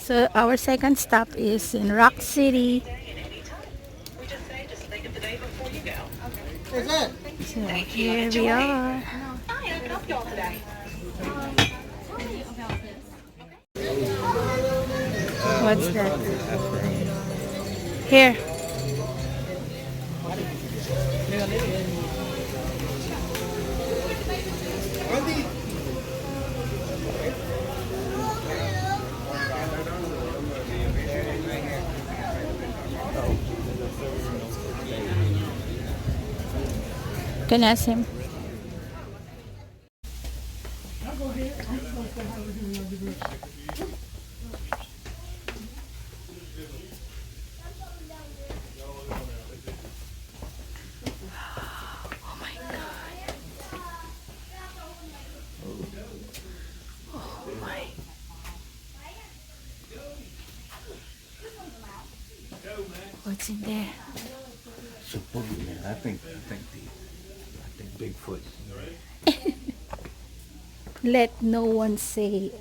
So our second stop is in Rock City. So here we are. What's that? Here. Can ask him. Oh my God. Oh my. What's in there? Supposedly, I think Bigfoot. Let no one say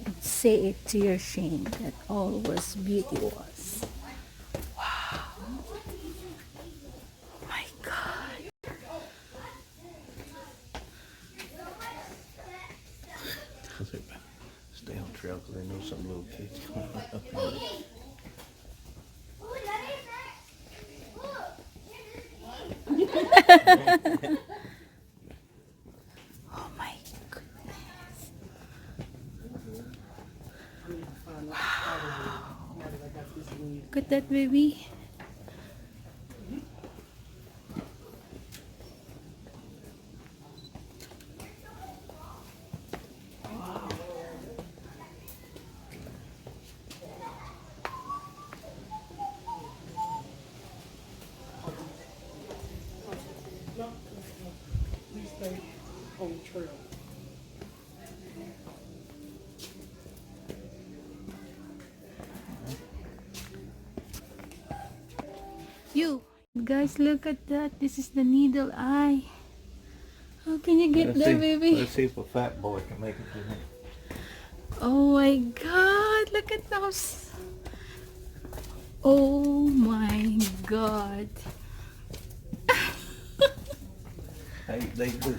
it to your shame that all was beauty was. Wow. Oh my God. Stay on trail because they know some little kids coming up there. Oh my goodness. Wow. Look at that, baby. Please stay on the trail. You guys, look at that. This is the needle eye. How can you get there, baby? Let's see if a fat boy can make it to him. Oh my God, look at those. Oh my God.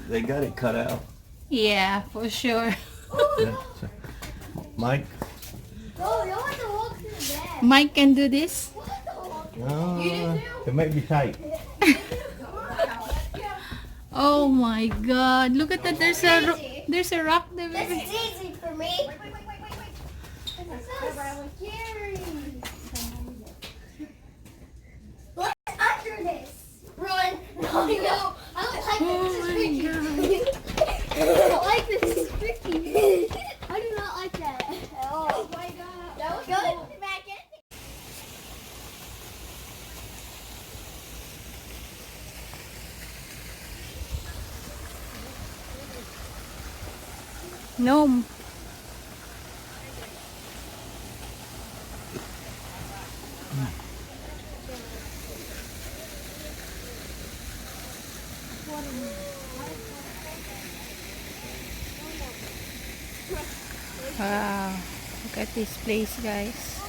They got it cut out. Yeah, for sure. Yeah, so, Mike? Oh, you want to walk through that. Mike can do this. It may be tight. Oh my God, look at that. There's a rock there, This baby. is easy for me. Wait. This is so scary. What's under this? Run. No. I don't like Oh this. This is my tricky. God. I don't like this. This is tricky. I do not like that at all. Oh my God. That was good. Back in. No. Wow. Look at this place, guys.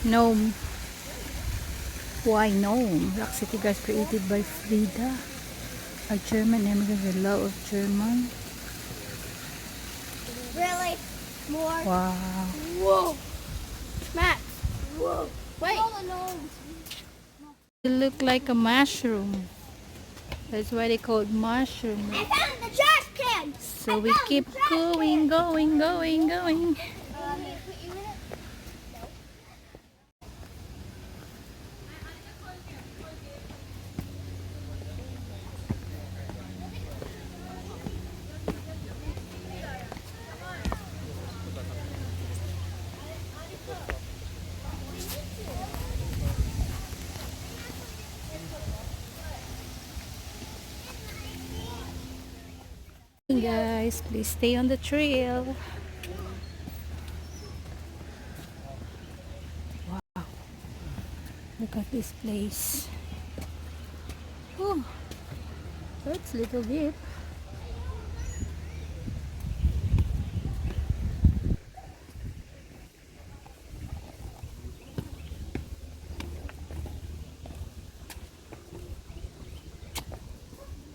Gnome. Why gnome? Rock City, guys, created by Frida, a German immigrant with love of German. Really? More? Wow. Whoa. Max. Whoa. Wait. It look like a mushroom. That's why they call it mushroom. I found the trash can. So we keep going. Guys, please stay on the trail. Wow, look at this place. Oh, that's a little deep.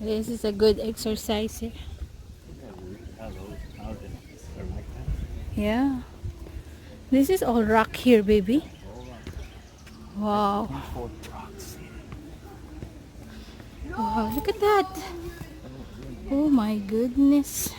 This is a good exercise here. Yeah. This is all rock here, baby. Wow. Wow, look at that. Oh my goodness.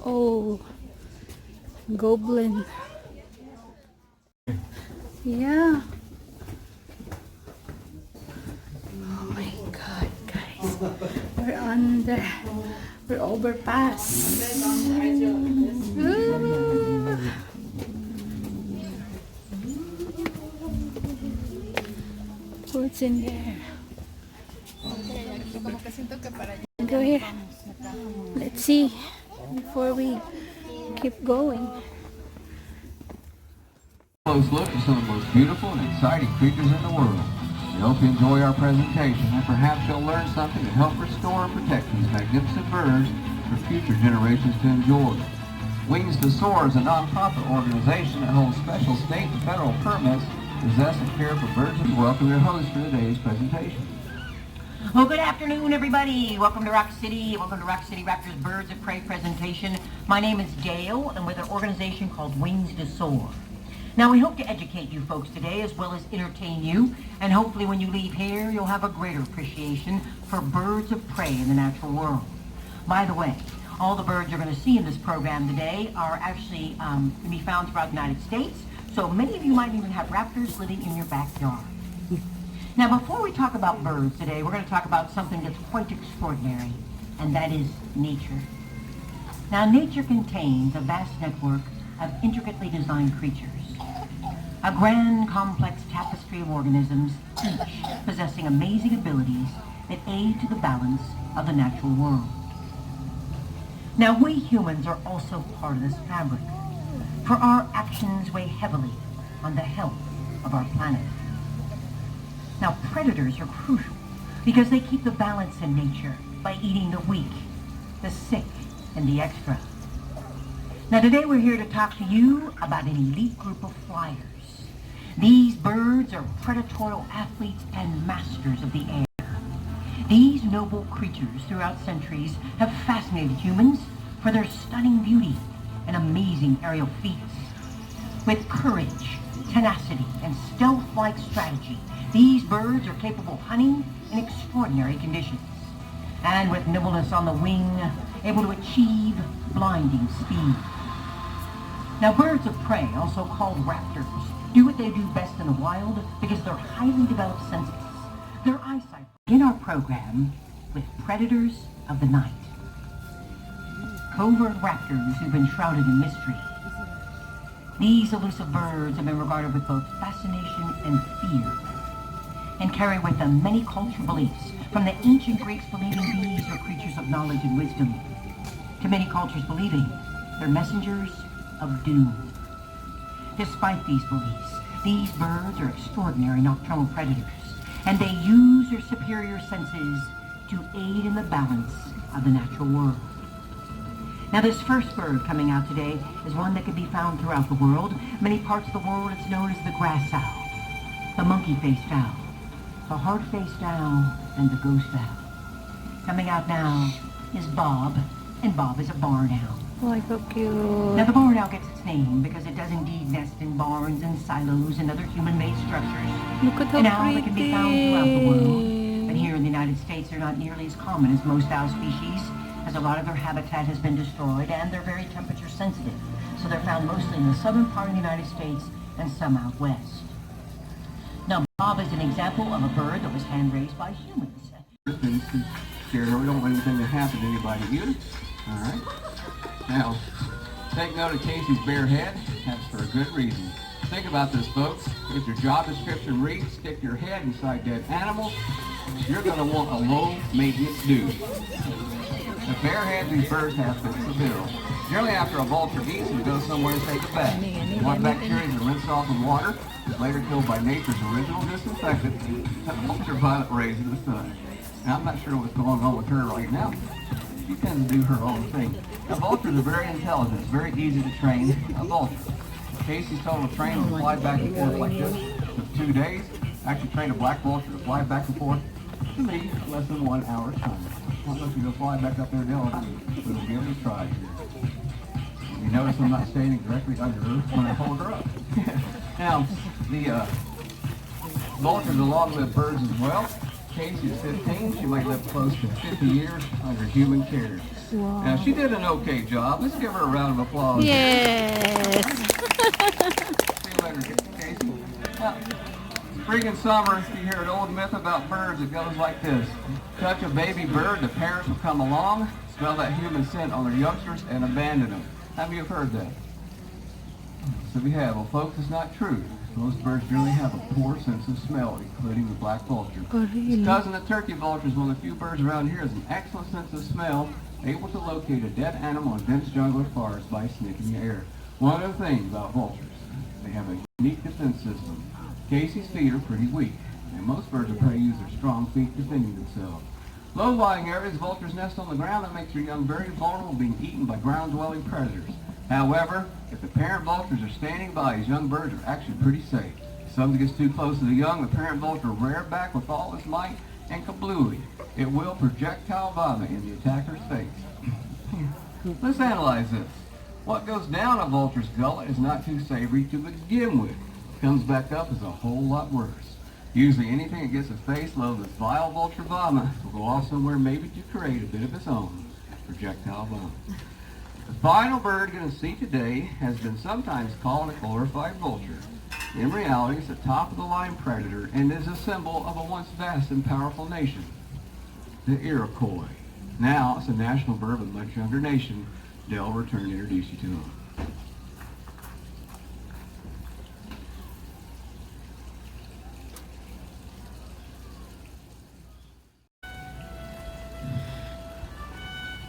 Oh, goblin. Yeah. Oh my god, guys. We're under. We're overpass. What's in there? Go here. Let's see before we keep going. Close look at some of the most beautiful and exciting creatures in the world. We hope you enjoy our presentation and perhaps you'll learn something to help restore and protect these magnificent birds for future generations to enjoy. Wings to Soar is a non-profit organization that holds special state and federal permits to possess and care for birds. And welcome your host for today's presentation. Well, good afternoon, everybody. Welcome to Rock City. Welcome to Rock City Raptors Birds of Prey presentation. My name is Dale, and with an organization called Wings to Soar. Now, we hope to educate you folks today as well as entertain you, and hopefully when you leave here, you'll have a greater appreciation for birds of prey in the natural world. By the way, all the birds you're going to see in this program today are actually can be found throughout the United States, so many of you might even have raptors living in your backyard. Now, before we talk about birds today, we're going to talk about something that's quite extraordinary, and that is nature. Now, nature contains a vast network of intricately designed creatures, a grand, complex tapestry of organisms, each possessing amazing abilities that aid to the balance of the natural world. Now, we humans are also part of this fabric, for our actions weigh heavily on the health of our planet. Now, predators are crucial because they keep the balance in nature by eating the weak, the sick, and the extra. Now, today we're here to talk to you about an elite group of flyers. These birds are predatorial athletes and masters of the air. These noble creatures throughout centuries have fascinated humans for their stunning beauty and amazing aerial feats. With courage, tenacity, and stealth-like strategy, these birds are capable of hunting in extraordinary conditions. And with nimbleness on the wing, able to achieve blinding speed. Now, birds of prey, also called raptors, do what they do best in the wild because of their highly developed senses, their eyesight. In our program with predators of the night. Covert raptors who've been shrouded in mystery. These elusive birds have been regarded with both fascination and fear, and carry with them many cultural beliefs, from the ancient Greeks believing these are creatures of knowledge and wisdom, to many cultures believing they're messengers of doom. Despite these beliefs, these birds are extraordinary nocturnal predators, and they use their superior senses to aid in the balance of the natural world. Now, this first bird coming out today is one that can be found throughout the world. Many parts of the world it's known as the grass owl, the monkey-faced owl, the hard-faced owl, and the ghost owl. Coming out now is Bob, and Bob is a barn owl. Oh, how cute. Now, the barn owl gets its name because it does indeed nest in barns and silos and other human-made structures. Look at how An owl pretty. that can be found throughout the world. But here in the United States, they're not nearly as common as most owl species, as a lot of their habitat has been destroyed, and they're very temperature sensitive. So they're found mostly in the southern part of the United States and some out west. Now, Bob is an example of a bird that was hand-raised by humans. Things to scare her. We don't want anything to happen to anybody either. All right. Now, take note of Casey's bare head. That's for a good reason. Think about this, folks. If your job description reads, stick your head inside dead animals, you're going to want a low-maintenance dude. The bare hands these birds have fits the bill. Generally after a vulture eats, you go somewhere and take a bath. One bacteria is rinsed off in water, is later killed by nature's original disinfectant, ultraviolet rays in the sun. Now, I'm not sure what's going on with her right now. She tends to do her own thing. Now, vultures are very intelligent. It's very easy to train a vulture. Casey's told to train to fly back and forth like this. It took 2 days. Actually trained a black vulture to fly back and forth. To me, less than 1 hour's time. I'll let you go fly back up there and yell at me. We'll give it a try here. You notice I'm not standing directly under her when I hold her up. Now, the vultures are long-lived birds as well. Casey is 15. She might live close to 50 years under human care. Wow. Now, she did an okay job. Let's give her a round of applause. Yes. See you later, Casey. Now, spring and summer, you hear an old myth about birds that goes like this. Touch a baby bird, the parents will come along, smell that human scent on their youngsters, and abandon them. How many have heard that? So we have. Well, folks, it's not true. Most birds generally have a poor sense of smell, including the black vulture. Oh, really? Cousin the turkey vulture is one of the few birds around here with an excellent sense of smell, able to locate a dead animal in dense jungle or forest by sniffing the air. One other thing about vultures, they have a unique defense system. Casey's feet are pretty weak, and most birds of prey use their strong feet defending themselves. Low-lying areas, vultures nest on the ground. That makes their young very vulnerable to being eaten by ground-dwelling predators. However, if the parent vultures are standing by, his young birds are actually pretty safe. If something gets too close to the young, the parent vulture will rear back with all its might, and kablooey, it will projectile vomit in the attacker's face. Let's analyze this. What goes down a vulture's gullet is not too savory to begin with. What comes back up is a whole lot worse. Usually anything that gets its face low with vile vulture vomit will go off somewhere maybe to create a bit of its own projectile vomit. The final bird you're going to see today has been sometimes called a glorified vulture. In reality, it's a top-of-the-line predator and is a symbol of a once vast and powerful nation, the Iroquois. Now, it's a national bird of a much younger nation. Dale will return to introduce you to him.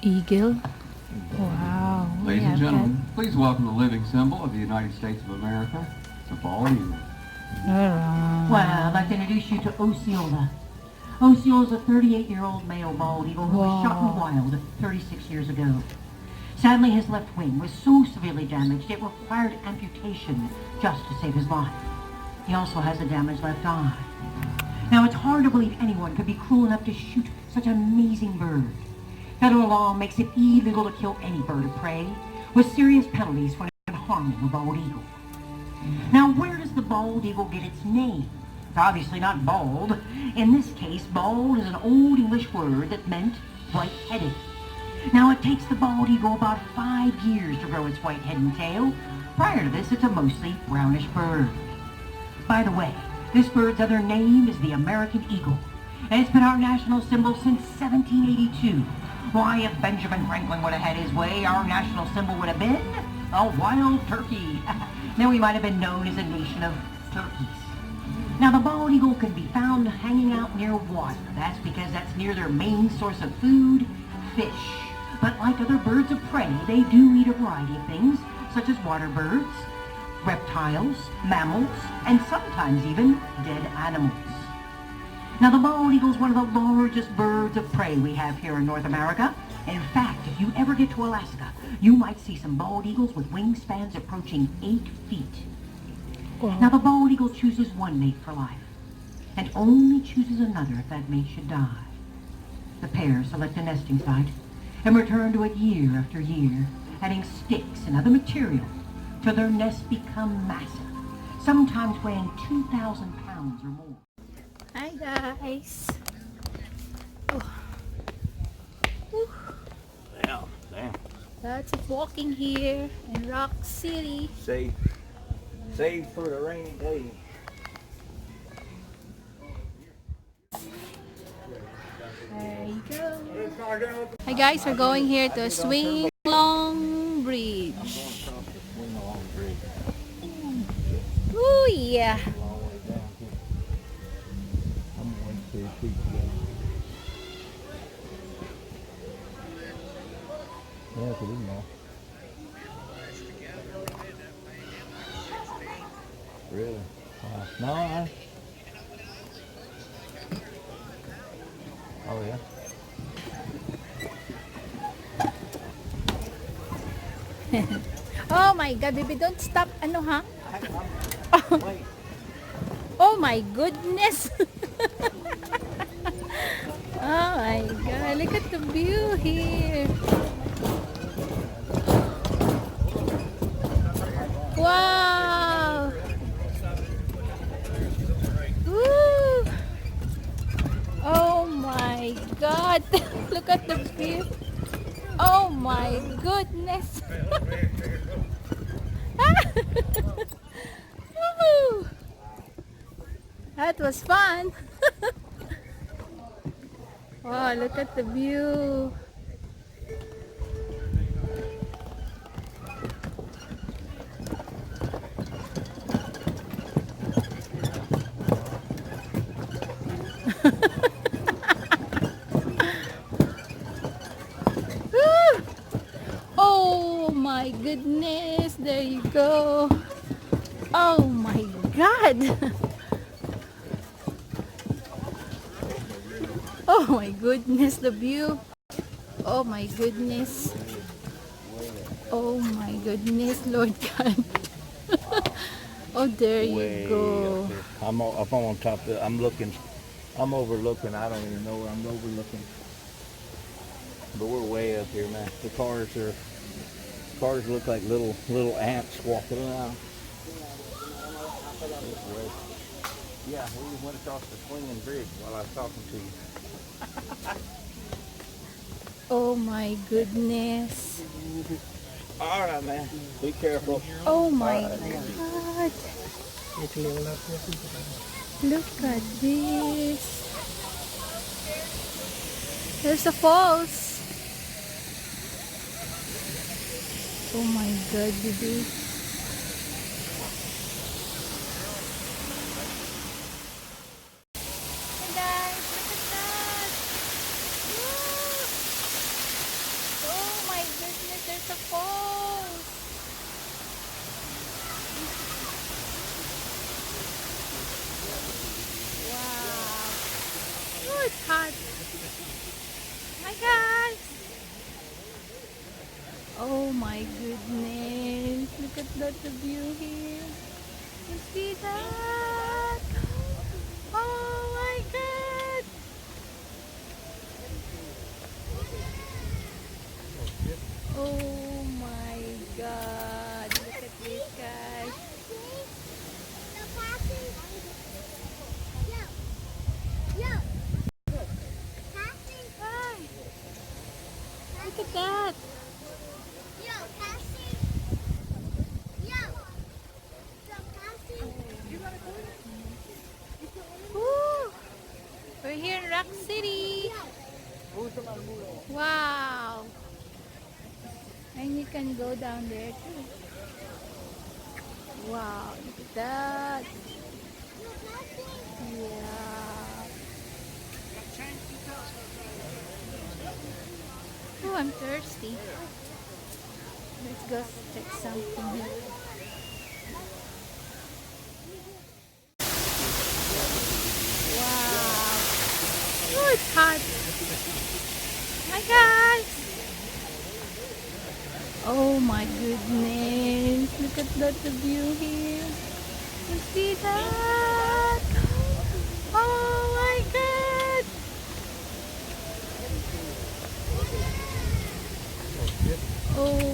Eagle. Wow. Ladies and gentlemen, please welcome the living symbol of the United States of America, the bald eagle. Well, I'd like to introduce you to Osceola. Osceola is a 38-year-old male bald eagle who was shot in the wild 36 years ago. Sadly, his left wing was so severely damaged it required amputation just to save his life. He also has a damaged left eye. Now, it's hard to believe anyone could be cruel enough to shoot such an amazing bird. Federal law makes it illegal to kill any bird of prey, with serious penalties for harming a bald eagle. Now, where does the bald eagle get its name? It's obviously not bald. In this case, bald is an old English word that meant white-headed. Now, it takes the bald eagle about 5 years to grow its white head and tail. Prior to this, it's a mostly brownish bird. By the way, this bird's other name is the American eagle, and it's been our national symbol since 1782. Why, if Benjamin Franklin would have had his way, our national symbol would have been a wild turkey. Then we might have been known as a nation of turkeys. Now, the bald eagle can be found hanging out near water. That's because that's near their main source of food, fish. But like other birds of prey, they do eat a variety of things, such as water birds, reptiles, mammals, and sometimes even dead animals. Now, the bald eagle is one of the largest birds of prey we have here in North America. In fact, if you ever get to Alaska, you might see some bald eagles with wingspans approaching 8 feet. Wow. Now, the bald eagle chooses one mate for life, and only chooses another if that mate should die. The pair select a nesting site and return to it year after year, adding sticks and other material till their nests become massive, sometimes weighing 2,000 pounds or more. Hi guys. Oh. Whew. Yeah, damn. Lots of walking here in Rock City. Save for the rainy day. There you go. Hi guys, we're going here to Swing Long Bridge. Woo! feet together. Yeah, it's a little more. Really? Wow. No, oh yeah. Oh my God, baby, don't stop. Ano ha? Wait. Oh my goodness. Oh my God, look at the view here. Wow. Woo. Oh my God. Look at the view. Oh my goodness. Woohoo. That was fun. Wow, look at the view. Woo! Oh my goodness, there you go. Oh my God. Oh my goodness, the view. Oh my goodness. Oh my goodness, Lord God. Oh, there you go. Up here. I'm on top of it. I'm looking. I'm overlooking. I don't even know where I'm overlooking. But we're way up here, man. The cars look like little ants walking around. Yeah, we went across the swinging bridge while I was talking to you. Oh my goodness. All right, man. Be careful. Oh my God. Look at this. There's a falls. Oh my God, baby. Hey guys, look at that. Woo! Oh my goodness, there's a falls. Wow. Oh, it's hot. Hi guys. Oh my goodness. Look at the view here. You see that? Oh my God. Oh my God. Look at this, guys. Hi. Look at that. Woo! We're here in Rock City. Wow. And you can go down there too. Wow, look at that. Yeah. Oh, I'm thirsty. Let's go check something here. Wow. Oh, it's hot. Hi guys. Oh my goodness. Look at the view here. You see that? Oh my God. Oh